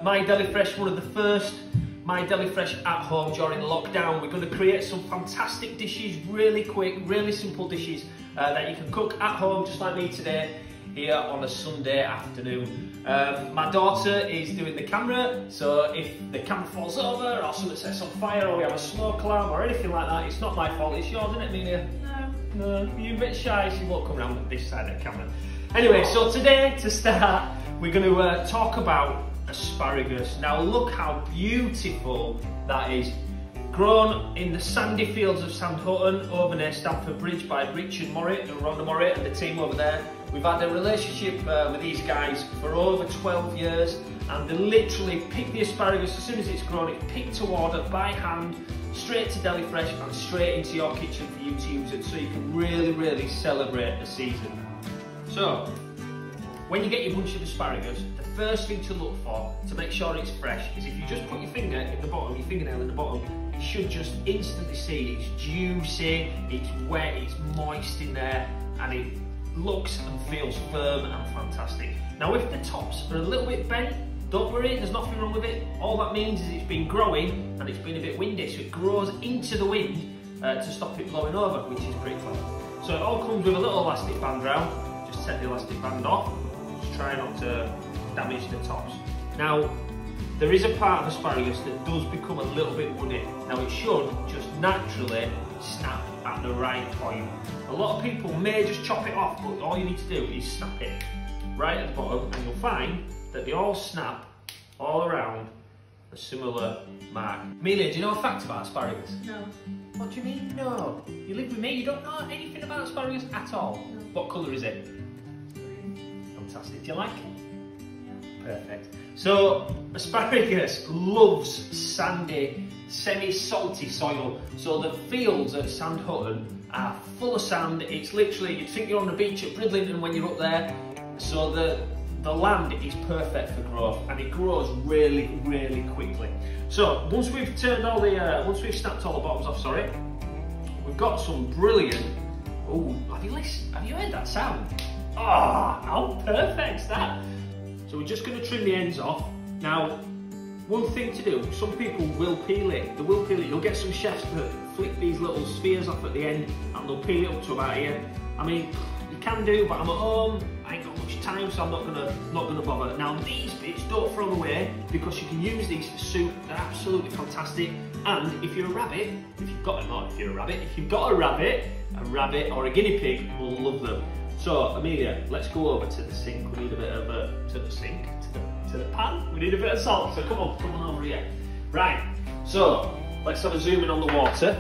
My Deli Fresh, one of the first My Deli Fresh at home during lockdown. We're going to create some fantastic dishes, really quick, really simple dishes that you can cook at home, just like me today, here on a Sunday afternoon. My daughter is doing the camera, so if the camera falls over or something sets on fire or we have a smoke alarm or anything like that, it's not my fault, it's yours, isn't it, Amelia? No, you're a bit shy, she won't come around this side of the camera. Anyway, so today, to start, we're going to talk about asparagus. Now look how beautiful that is. Grown in the sandy fields of Sandhutton over near Stamford Bridge by Richard Morritt and Rhonda Morritt and the team over there. We've had a relationship with these guys for over 12 years, and they literally pick the asparagus as soon as it's grown. It's picked to order by hand, straight to Deli Fresh and straight into your kitchen for you to use it, so you can really celebrate the season. So when you get your bunch of asparagus, the first thing to look for to make sure it's fresh is if you just put your finger in the bottom, your fingernail in the bottom, you should just instantly see it's juicy, it's wet, it's moist in there, and it looks and feels firm and fantastic. Now if the tops are a little bit bent, don't worry, there's nothing wrong with it. All that means is it's been growing and it's been a bit windy, so it grows into the wind to stop it blowing over, which is pretty clever. So it all comes with a little elastic band round. Just take the elastic band off. Try not to damage the tops. Now, there is a part of asparagus that does become a little bit woody. Now it should just naturally snap at the right point. A lot of people may just chop it off, but all you need to do is snap it right at the bottom, and you'll find that they all snap all around a similar mark. Amelia, do you know a fact about asparagus? No. What do you mean, no? You live with me, you don't know anything about asparagus at all? No. What colour is it? Fantastic. Do you like it? Yeah. Perfect. So, asparagus loves sandy, semi-salty soil. So the fields at Sandhutton are full of sand. It's literally, you'd think you're on the beach at Bridlington when you're up there. So the land is perfect for growth, and it grows really quickly. So once we've turned all the, once we've snapped all the bottoms off, sorry, we've got some brilliant. Oh, have you heard that sound? Ah, oh, how perfect's that? So we're just going to trim the ends off. Now, one thing to do, some people will peel it. They will peel it. You'll get some chefs that flick these little spheres off at the end and they'll peel it up to about here. I mean, you can do, but I'm at home, I ain't got much time, so I'm not gonna bother. Now these bits, don't throw them away, because you can use these for soup. They're absolutely fantastic. And if you're a rabbit, if you've got a rabbit or a guinea pig will love them. So Amelia, let's go over to the sink. We need a bit of to the pan. We need a bit of salt. So come on over here. Right. So let's have a zoom in on the water.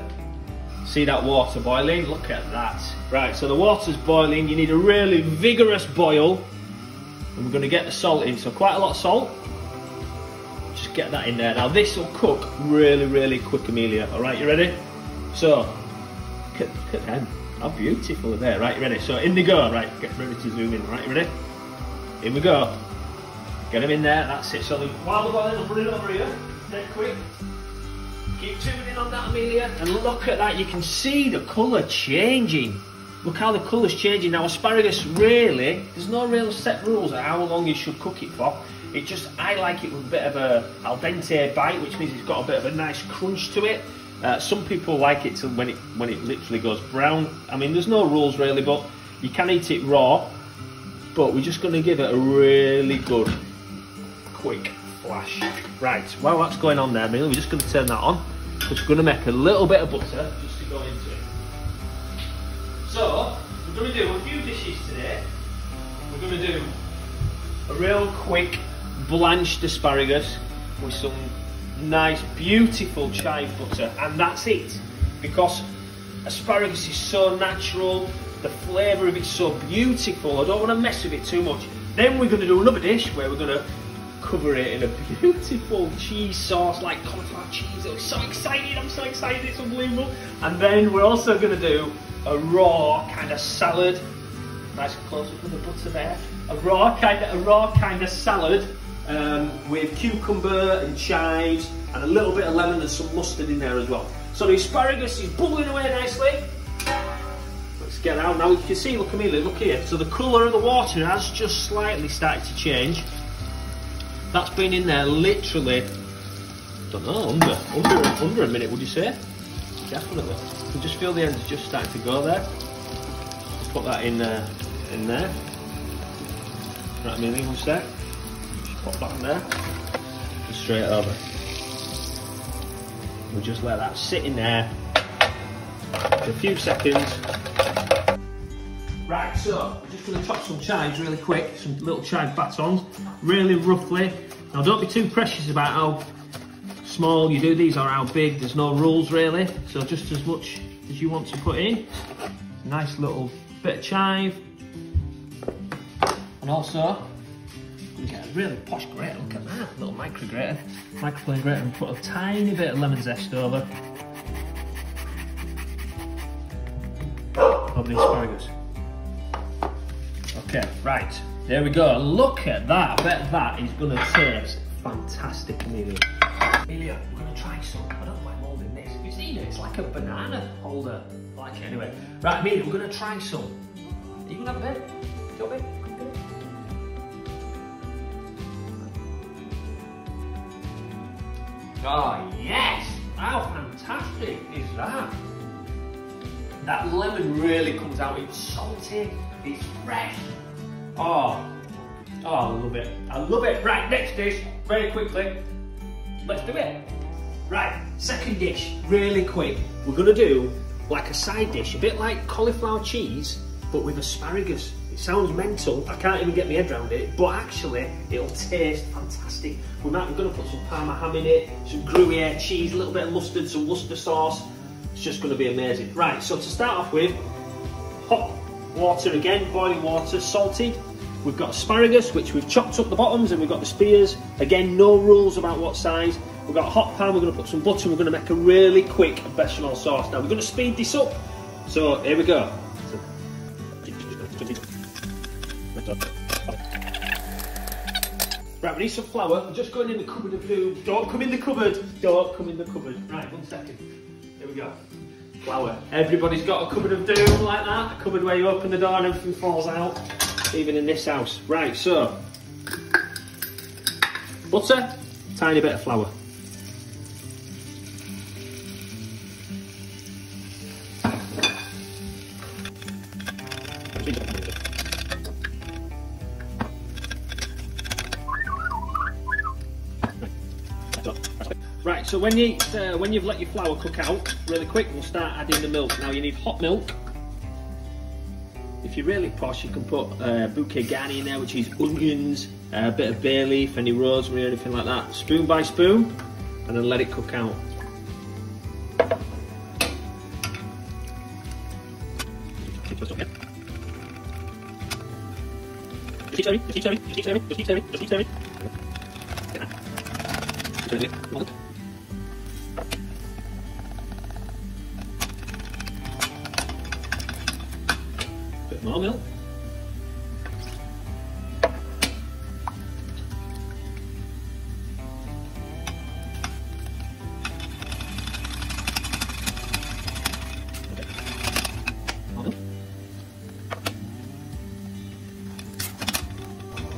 See that water boiling? Look at that. Right. So the water's boiling. You need a really vigorous boil, and we're going to get the salt in. So quite a lot of salt. Just get that in there. Now this will cook really quick, Amelia. All right, you ready? So look at them. How beautiful are they? Right, you ready? So in they go. Right, get ready to zoom in. Right, you ready? In we go. Get them in there. That's it. So while they're boiling, I'll put it over here. Dead quick. Keep tuning in on that, Amelia. And look at that. You can see the colour changing. Look how the colour's changing. Now asparagus, really, there's no real set rules on how long you should cook it for. It just, I like it with a bit of a al dente bite, which means it's got a bit of a nice crunch to it. Some people like it to when it literally goes brown. I mean, there's no rules really, but you can eat it raw. But we're just going to give it a really good, quick flash. Right, while that's going on there, Amelia, we're just going to turn that on, because we're going to make a little bit of butter just to go into it. So we're going to do a few dishes today. We're going to do a real quick blanched asparagus with some nice beautiful chive butter, and that's it, because asparagus is so natural, the flavour of it's so beautiful. I don't want to mess with it too much. Then we're going to do another dish where we're going to cover it in a beautiful cheese sauce, like cauliflower cheese. I'm so excited, it's unbelievable. And then we're also going to do a raw kind of salad. Nice close up of the butter there. A raw kind of salad with cucumber and chives and a little bit of lemon and some mustard in there as well. So the asparagus is bubbling away nicely. Let's get out now. You can see, look Amelia, look here. So the colour of the water has just slightly started to change. That's been in there literally, I don't know, under a minute, would you say? Definitely. You can just feel the ends just starting to go there. Just put that in there. Right, Amelia, one sec. Just pop that in there. Just straight over. We'll just let that sit in there for a few seconds. Right, so we're just going to chop some chives really quick, some little chive batons, really roughly. Now don't be too precious about how small you do these or how big, there's no rules really, so just as much as you want to put in. Nice little bit of chive. And also, you get a really posh grater, look at that, little microplane grater, and put a tiny bit of lemon zest over the asparagus. Okay, right, there we go. Look at that. I bet that is going to taste fantastic, Amelia. Amelia, we're going to try some. I don't know why I'm holding this. Have you seen it? It's like a banana holder. I like it anyway. Right, Amelia, we're going to try some. Are you going to have a bit? Do you want a bit? Oh, yes! How fantastic is that? That lemon really comes out. It's salty, it's fresh. Oh, I love it. I love it. Right, next dish, very quickly. Let's do it. Right, second dish, really quick. We're gonna do like a side dish, a bit like cauliflower cheese, but with asparagus. It sounds mental, I can't even get my head around it, but actually, it'll taste fantastic. We're gonna put some Parma ham in it, some Gruyere cheese, a little bit of mustard, some Worcester sauce. It's just gonna be amazing. Right, so to start off with, hot water again, boiling water, salted. We've got asparagus, which we've chopped up the bottoms, and we've got the spears. Again, no rules about what size. We've got a hot pan, we're gonna put some butter, and we're gonna make a really quick bechamel sauce. Now, we're gonna speed this up. So, here we go. Right, we need some flour. We're just going in the cupboard of doom. Don't come in the cupboard. Don't come in the cupboard. Right, 1 second. Here we go. Flour. Everybody's got a cupboard of doom like that. A cupboard where you open the door and everything falls out. Even in this house. Right, so. Butter. Tiny bit of flour. Right, so when you've let your flour cook out really quick, we'll start adding the milk. Now you need hot milk. If you're really posh, you can put bouquet garni in there, which is onions, a bit of bay leaf, any rosemary or anything like that. Spoon by spoon, and then let it cook out. Bit more milk.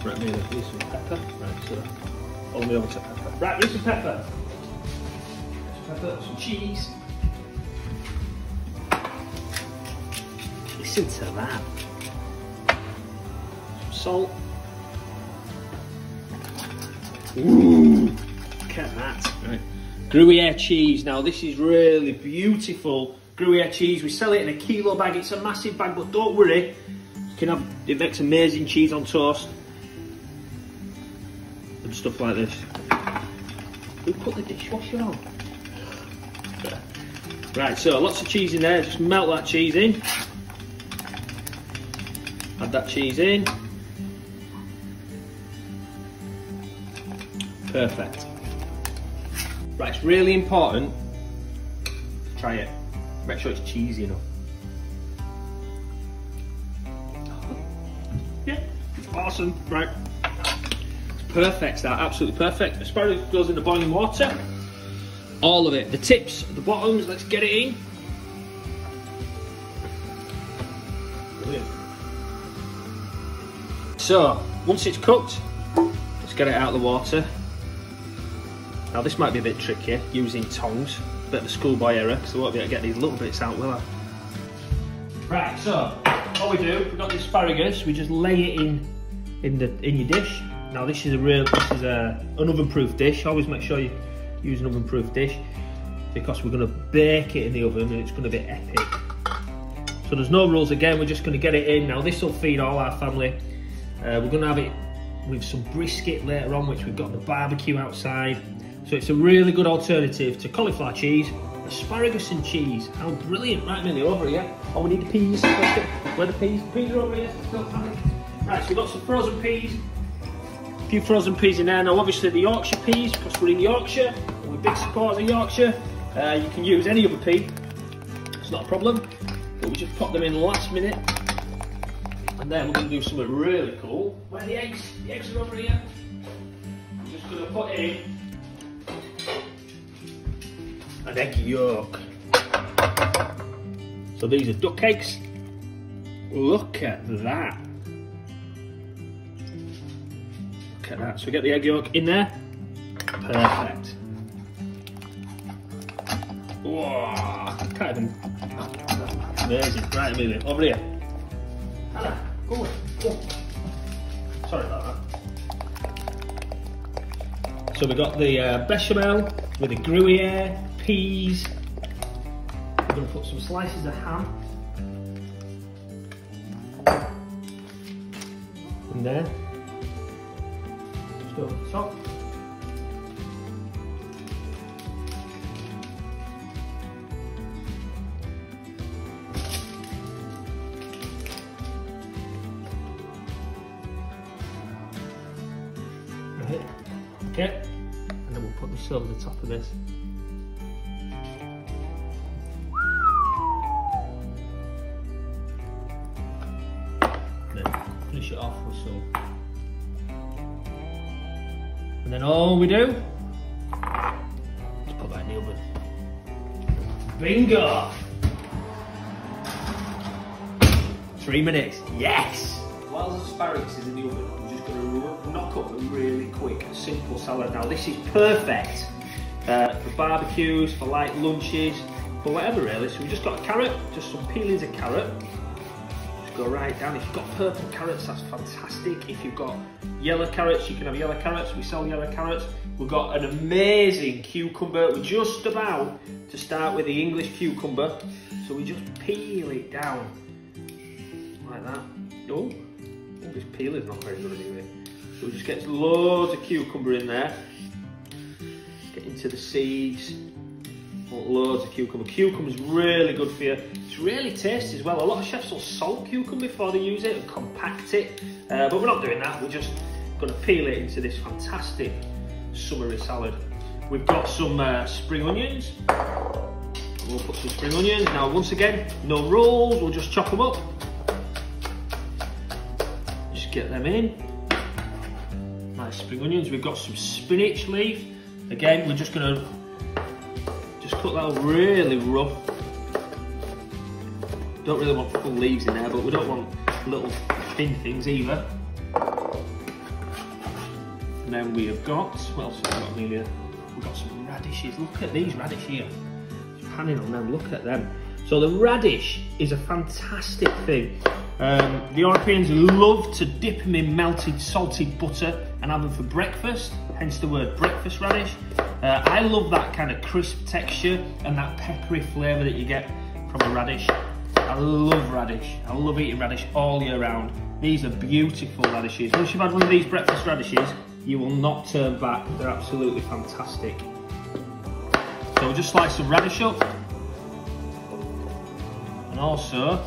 Right, maybe need some pepper. Right, so follow me over to pepper. Right, need some pepper. Some pepper, some cheese. Listen to that. Some salt. Ooh, look at that. Right. Gruyere cheese. Now this is really beautiful Gruyere cheese. We sell it in a kilo bag. It's a massive bag, but don't worry. You can have, it makes amazing cheese on toast. And stuff like this. Who put the dishwasher on? Right, so lots of cheese in there. Just melt that cheese in. Add that cheese in. Perfect. Right, it's really important. Try it. Make sure it's cheesy enough. Yeah, it's awesome. Right. Perfect, that, absolutely perfect. Asparagus goes in the boiling water. All of it. The tips, the bottoms, let's get it in. Brilliant. So, once it's cooked, let's get it out of the water. Now this might be a bit tricky, using tongs. Bit of a schoolboy error, because I won't be able to get these little bits out, will I? Right, so what we do, we've got the asparagus, we just lay it in your dish. Now this is an oven-proof dish. Always make sure you use an oven-proof dish, because we're going to bake it in the oven and it's going to be epic. So there's no rules again, we're just going to get it in. Now this will feed all our family. We're going to have it with some brisket later on, which we've got the barbecue outside. So it's a really good alternative to cauliflower cheese, asparagus and cheese. How brilliant. Right, Millie, over here. Oh, we need the peas. Where are the peas? Peas are over here. Right, so we've got some frozen peas. A few frozen peas in there. Now obviously the Yorkshire peas, because we're in Yorkshire, and we're big supporters of Yorkshire. You can use any other pea. It's not a problem. But we just pop them in last minute. And then we're going to do something really cool. Where are the eggs? The eggs are over here. I'm just going to put in an egg yolk. So these are duck eggs. Look at that. Look at that. So we get the egg yolk in there. Perfect. Whoa, can't even. Amazing. Right, a minute. Over here. Hannah, go on. Go. Sorry about that. So we got the bechamel with the Gruyere, peas. We're going to put some slices of ham in there. Just over the top. Right. Okay, and then we'll put this over the top of this. Finish it off with some. And then all we do is put that in the oven. Bingo! 3 minutes, yes! While the asparagus is in the oven, we're just going to knock up a really quick, simple salad. Now this is perfect for barbecues, for light lunches, for whatever really. So we've just got a carrot, just some peelings of carrot. Go right down. If you've got purple carrots, that's fantastic. If you've got yellow carrots, you can have yellow carrots. We sell yellow carrots. We've got an amazing cucumber. We're just about to start with the English cucumber. So we just peel it down like that. Oh, this peel is not very good anyway. So we just get loads of cucumber in there. Get into the seeds. Want loads of cucumber. Cucumber's really good for you. It's really tasty as well. A lot of chefs will salt cucumber before they use it and compact it, but we're not doing that. We're just going to peel it into this fantastic summery salad. We've got some spring onions. We'll put some spring onions. Now once again, no rules, we'll just chop them up. Just get them in. Nice spring onions. We've got some spinach leaf. Again, we're just going to cut that really rough. Don't really want full leaves in there, but we don't want little thin things either. And then we have got, what else have we got, Amelia? We've got some radishes. Look at these radish here. Just panning on them, look at them. So the radish is a fantastic thing. The Europeans love to dip them in melted salted butter and have them for breakfast, hence the word breakfast radish. I love that kind of crisp texture and that peppery flavour that you get from a radish. I love radish. I love eating radish all year round. These are beautiful radishes. Once you've had one of these breakfast radishes, you will not turn back. They're absolutely fantastic. So we'll just slice some radish up. And also,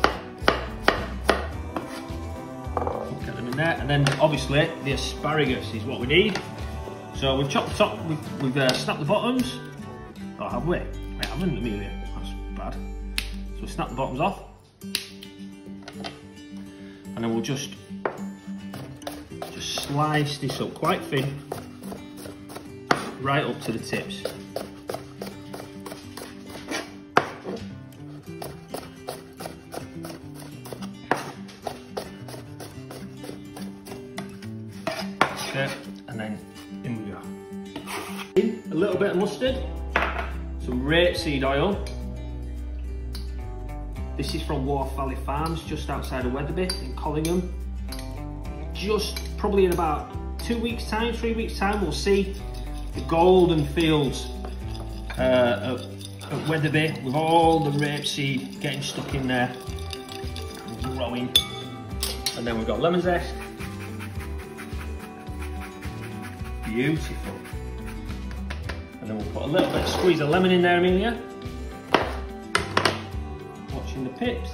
get them in there. And then obviously the asparagus is what we need. So we've chopped the top, we've snapped the bottoms. Oh, have we? We haven't, Amelia. That's bad. So we snap the bottoms off. And then we'll just slice this up quite thin, right up to the tips. Okay, and then In we go. A little bit of mustard, some rapeseed oil. This is from Wharf Valley Farms, just outside of Wetherby in Collingham. Just probably in about 2 weeks' time, 3 weeks' time, we'll see the golden fields at Wetherby with all the rapeseed getting stuck in there and growing. And then we've got lemon zest. Beautiful. And then we'll put a little bit of squeeze of lemon in there, Amelia. Watching the pips.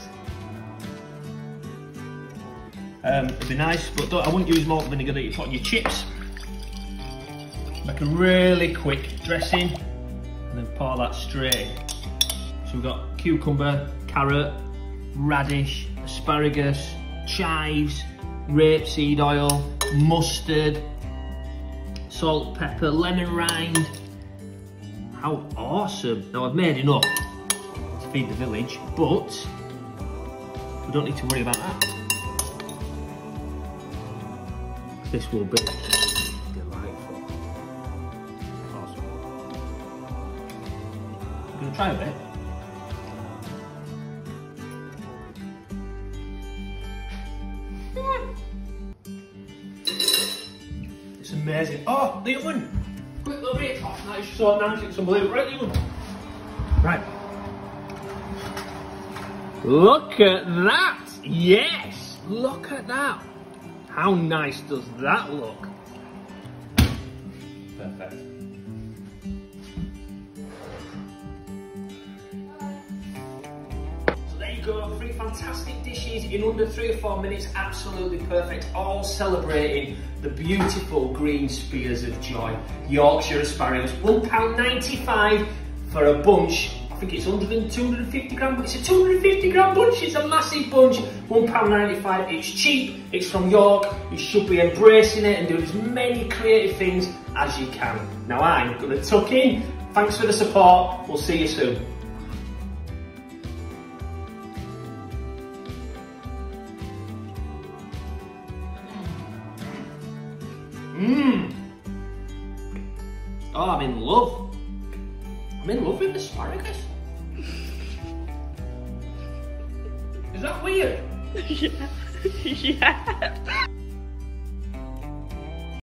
It'd be nice, but I wouldn't use malt vinegar that you put on your chips. Make a really quick dressing and then pour that straight. So we've got cucumber, carrot, radish, asparagus, chives, rapeseed oil, mustard, salt, pepper, lemon rind. How awesome. Now I've made enough to feed the village, but we don't need to worry about that. This will be delightful. Awesome. I'm going to try a bit. It's amazing. Oh, the oven! Quick little bit. Oh, that is so nice, it's unbelievable. Right, the oven. Right. Look at that! Yes! Look at that! How nice does that look? Perfect. So there you go, 3 fantastic dishes in under 3 or 4 minutes, absolutely perfect, all celebrating the beautiful green spears of joy. Yorkshire asparagus, £1.95 for a bunch. I think it's 250 gram, but it's a 250 gram bunch, it's a massive bunch, £1.95, it's cheap, it's from York, you should be embracing it and doing as many creative things as you can. Now I'm going to tuck in, thanks for the support, we'll see you soon. Oh, I'm in love. I'm in love with asparagus. Is that weird? Yeah. Yeah.